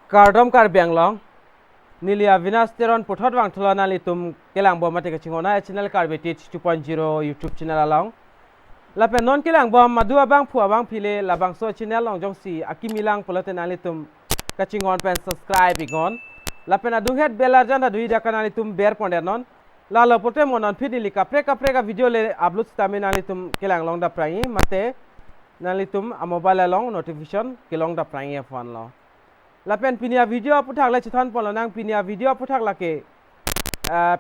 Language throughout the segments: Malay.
Kardom Karbi long Nilia Vinas Teron Putot Wang Tulana Litum Kelang Bom Matika Chingona channel Karbi Teach 2.0 YouTube channel along Lapen non Kelang Bom Madua Bang Pua Bang Pile Labangso channel long Jong Si Akimilang Pulaten Alitum Kachingon pen subscribe igon Lapen adung head bell arjan adu ida kanalitum bear pondernon Lalo pote monon pidili kapre video le upload stamin alitum Kelang long da prangi mate nalitum a mobile long notification kelong da prangi phone lo Lapen pinia video puthak la chithan polonang pinia video puthak lake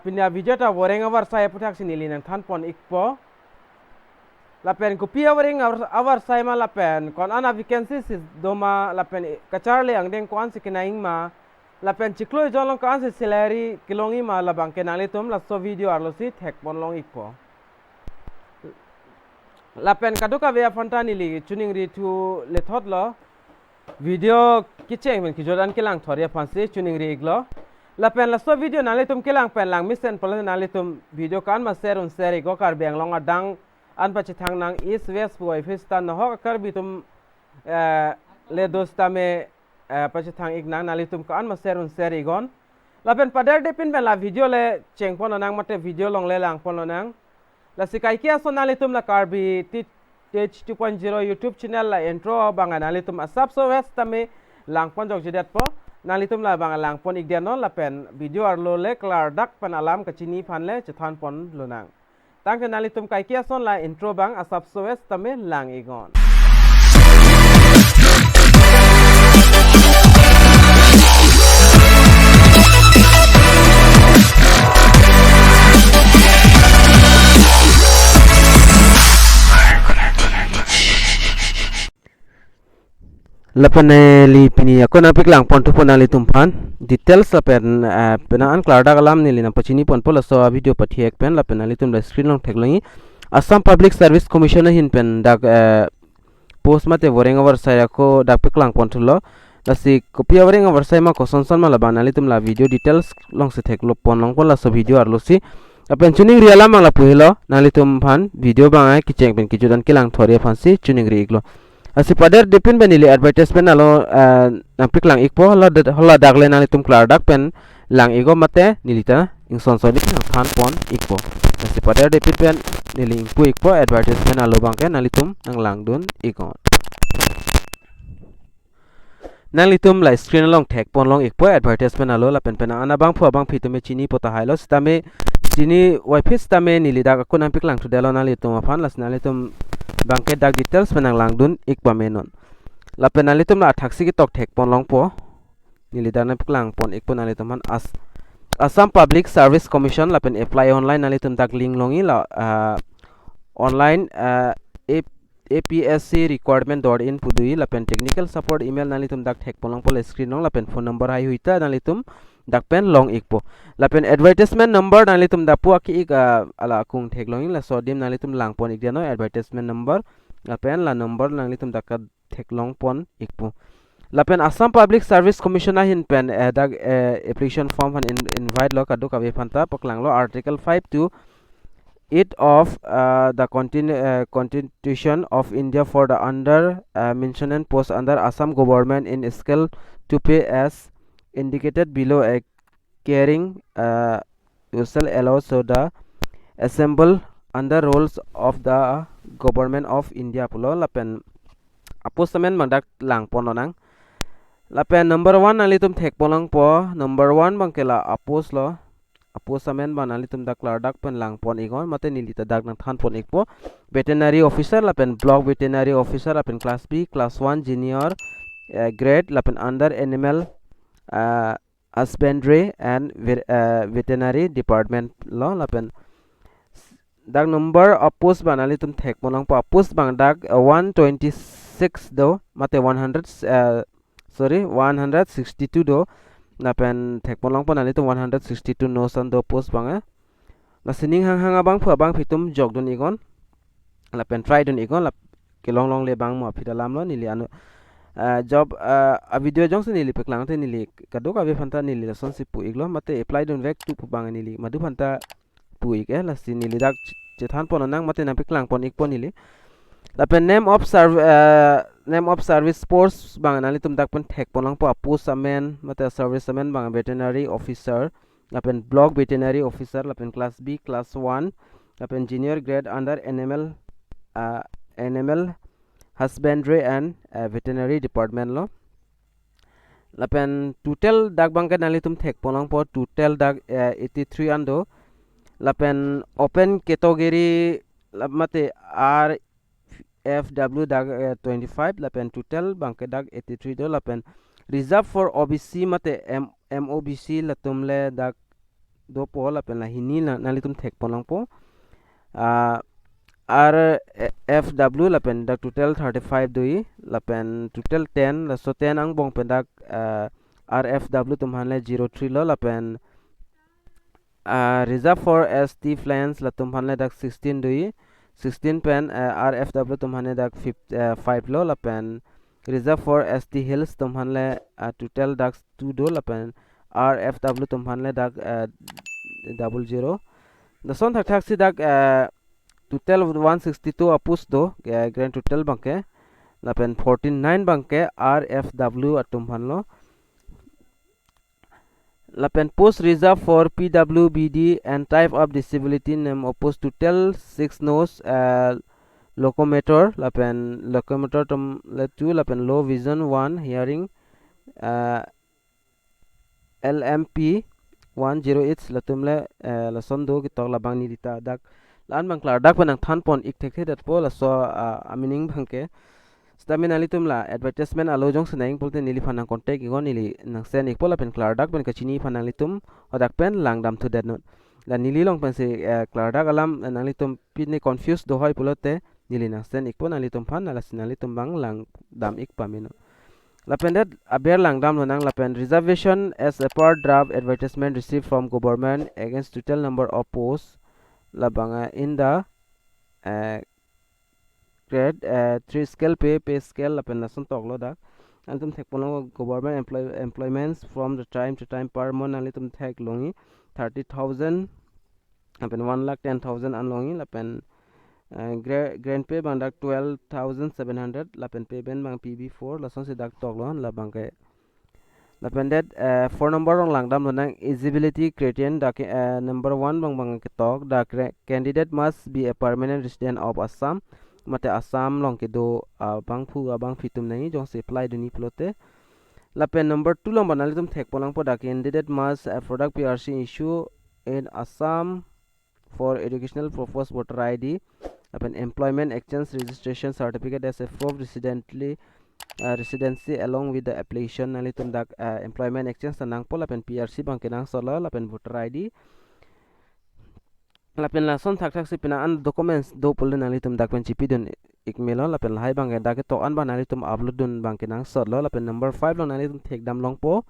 pinia video ta wareng awar saya puthak sinili nang than pon ikpo Lapen kopia wareng awar saya ma lapen kon ana vacancies is doma lapen kacharle angdeng kon sikinaing ma lapen chiklo jolong kan se salary kilongi ma labang kenali tum la so video arlo si thek pon long ikpo lapen kaduka via fontani li tuning ri tu le thot lo video kicheng men ki jodan kelang thoria phansi tuning ri iglo lapen la so video nali tum kelang pen lang misen polan nali tum video kan ma share un share go kar beng long adang an pa chithang nang east west boy fistan no ho karbi tum le dostame pachithang ignang nalitum kan ma serun seri gon lapen padar depin ben la video le chengpon nang mate video long le lang pon nang la sikai kia so nalitum la Karbi Teach 2.0 YouTube channel la intro bang nalitum asap so west tame lang pon jog jedat po nalitum la bang lang pon igdian non lapen video arlo le klar dak pan alam kachini phan le chethan pon lunang tang nalitum kai kia son la intro bang asap so west tame lang igon Lapan li pini ako na piklang pon tu pon ali tumpan details lapen penaan klarda kalam ni lina pachini pon pola so video pathiek pen lapen ali tum screen long theklangi Assam Public Service Commission hin pen dak post mate wareng over saya ko dak piklang pon tulo lasi kopia wareng over saya ma ko sonson ma laban ali tum la video details long se theklo pon long pola so video arlo si lapen tuning ri alam la puhilo nali tum phan video bangai kicheng pen kijudan kilang thore phansi tuning ri iglo Asi padar dipin benili advertisement alo nampik lang ikpo hola dagle nali tum klar dak pen lang igo mate nilita ingson sodik nang than pon ikpo asi padar dipin pen nili ingpu ikpo advertisement alo bangke nali tum nang lang dun igo nali tum la screen long tag pon long ikpo advertisement alo la pen pen ana bang phu bang phitume chini pota hailo stame chini wifi stame nili dak ko nampik lang tu delo nali tum afan las nali tum bangke dak details penang langdun ikpa menon la penali tum la thaksi ki tok thek pon long po nili dana piklang pon ikpo nali tuman Assam Public Service Commission la pen apply online nali tum dak link longi la online APSC requirement.in pudui la pen technical support email nali tum dak thek pon long po la screen long la pen phone number hai huita nali tum dak pen long ikpo la pen advertisement number nali tum dapu aki ik ala kung thek long la sodim nali tum lang pon ikdiano advertisement number la pen la number nali tum dak thek long pon ikpo la pen Assam Public Service Commission hin pen dak application form han invite lo kadu ka be phanta paklang lo article 5 to 8 of the Constitution of India for the under mentioned post under Assam government in scale to pay as indicated below a caring usual allows so the assemble under rules of the government of India pulo lapen apostamen mandak lang pononang lapen number 1 nalitum thek ponang po number 1 bangkela apos lo apostamen banalitum dak lardak pen lang pon igon mate nilita dak nang than pon ikpo veterinary officer lapen block veterinary officer lapen class B class 1 junior grade lapen under animal husbandry and veterinary department lo lapen dak number of post banali tum thek monang pa post bang dak 126 do mate 162 do lapen thek monang pa nali tum 162 no san do post bang la sining hang abang phu abang phitum jog don igon lapen try don igon la kelong long le bang mo phidalam lo nili anu job a video jong se nili peklang te nili kadu ka be phanta nili son si pu iglo mate apply don vek tu bang nili madu phanta pu ik la sin nili dak chethan pon nang mate na peklang pon ik pon nili the name of name of service post bang nalitum dak pen thek polang po post amen mate service amen bang veterinary officer lapen block veterinary officer lapen class B class 1 lapen junior grade under animal husbandry and veterinary department lo lapen total dak bang ke nalitum thek polang po total dak 83 ando lapen open category mate R FW dag 25 lapen total bangke dag 83 do lapen reserve for OBC mate MOBC latumle dag do po lapen la hini nalitum thek polang po R FW lapen dag total 35 doi lapen total 10 la so 10 ang bong pendak RFW tumhanle 03 lo lapen reserve for ST flans latumhanle dag 16 doi 16 pen RFW tumhane dak 5 lo lapen reserve for ST hills tumhanle total dak 2 do lapen RFW tumhanle dak 00 the son thak thak si dak total 162 apus do grand total bangke lapen 49 bangke RFW atumhanlo lapen post reserve for PWBD and type of disability name opposed to tell 6 nose locomotor lapen locomotor tum letu lapen low vision 1 hearing LMP 108 latumle lasondo kitok labang ni dita dak lan bang klar dak panang than pon ik thek dat po la so amining bangke stamina litum la advertisement alo jong senang polte nili phanang contact igon nili nang sen ik pola pen klar dak pen kachini phanang litum odak pen langdam thu dat not la nili long pen se klar dak alam nang litum pin ni confused do hoy pulote nili nang sen ik pon litum phan la sinang litum bang lang dam ik pamino la pen dat aber langdam lo nang la pen reservation as a per draft advertisement received from government against total number of posts la banga in the grade 3 scale pay scale lapen nasun toklo dak antum thek pono government employments from the time to time per month antum thek longi 30,000 lapen 1,10,000 anlongi lapen grand pay bang dak 12,700 lapen pay ben bang PB4 lason se dak toklo la bang ke lapen that 4 number ong langdam lo nang eligibility criterion dak number 1 bang ke tok dak candidate must be a permanent resident of Assam mate Assam long ke do bang phu bang fitum nai jong se apply duni plote lapen number 2 long banali tum thek polang po dak candidate must a product PRC issue in Assam for educational purpose voter ID lapen employment exchange registration certificate as a proof residency along with the application nali tum dak employment exchange nang po lapen PRC bang ke nang solo lapen voter ID lapen la son thak thak si pina an documents do pul na litum dak pen chipi dun ikmelo lapen hai bang da ke to an ba na litum upload dun bang ke nang sot lo lapen number 5 lo na litum thek dam long po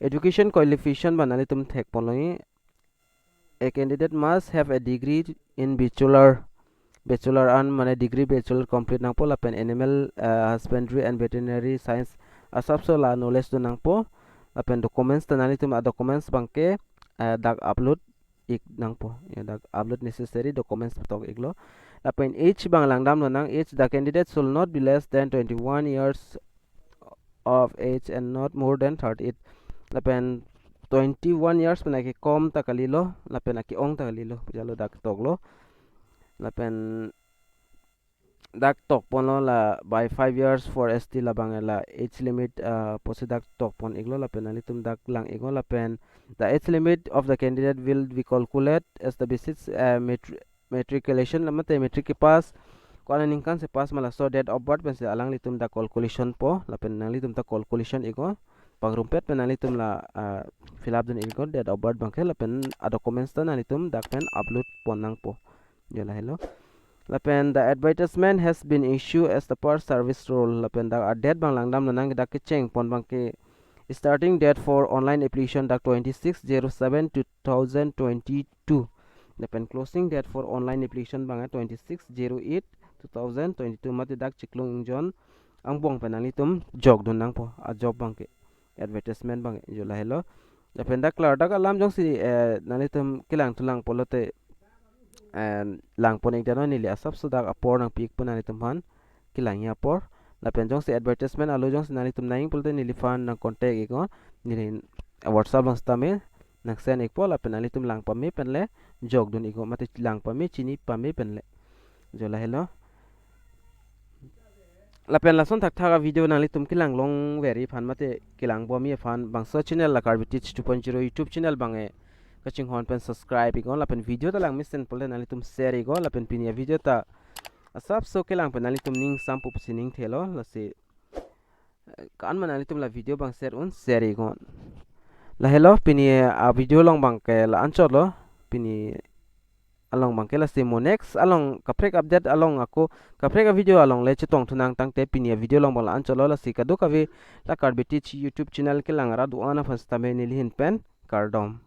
education qualification ba na litum thek poloi a candidate must have a degree in bachelor an mane degree bachelor complete nang po lapen animal husbandry and veterinary science asap so la knowledge dun nang po lapen documents na litum documents bang ke dak upload ik nang po dak upload necessary documents tok iglo lapen age bang langdam lo nang age the candidate should not be less than 21 years of age and not more than 38 lapen 21 years pena ke kom takalilo lapen ki ong takalilo jalo dak toklo lapen dak tok pon lo la by 5 years for ST labang la age limit posi dak tok pon iglo lapen alitum dak lang iglo lapen the age limit of the candidate will be calculated as the basis matriculation lamate matric ke pass kona ningkan se pass mala so date of birth pen se alang litum da calculation po lapen nang litum ta calculation igo pangrumpet pen litum la fill up den igo date of birth bangke lapen documents ta litum dak pen upload pon nang po jela hello lapen the advertisement has been issued as the per service role lapen da date bang langdam nang dak ke cheng pon bangke starting date for online application dak 26/07/2022 lapen closing date for online application bang 26/08/2022 mate dak chiklung jon ang bong penalitum jog don nang po a job bangke advertisement bang jola hello lapen dak klar dak alam jong si nalitum kilang tulang polote and lang pon ek dano nili asap so dak apor nang pik pon nalitum han kilang ya por lapen jong se advertisement alo jong se nalitum naing pulte nilifan na contact iko nilin WhatsApp bang stame nak sen ikpo lapen nalitum lang pami penle jog dun iko mate lang pami chini pami penle jola hello lapen lason thak thaga video nalitum kilang long veri fan mate kilang bomi fan bangso channel la Karbi Teach 2.0 YouTube channel bange kaching hon pen subscribe iko lapen video ta lang misen pulte nalitum share iko lapen pinia video ta asap so kelang penalitum ning sampu sining thelo lasi kan manalitum la video bang share un share igon la hello pini a video long bang ke la anchor lo pini along bang ke la simo next along kaprek update along ako kaprek video along le chitong thunang tang te pini video long bang la anchor lo la si kadu kavi la Karbi Teach YouTube channel ke lang ra duana fasta me nilhin pen Kardom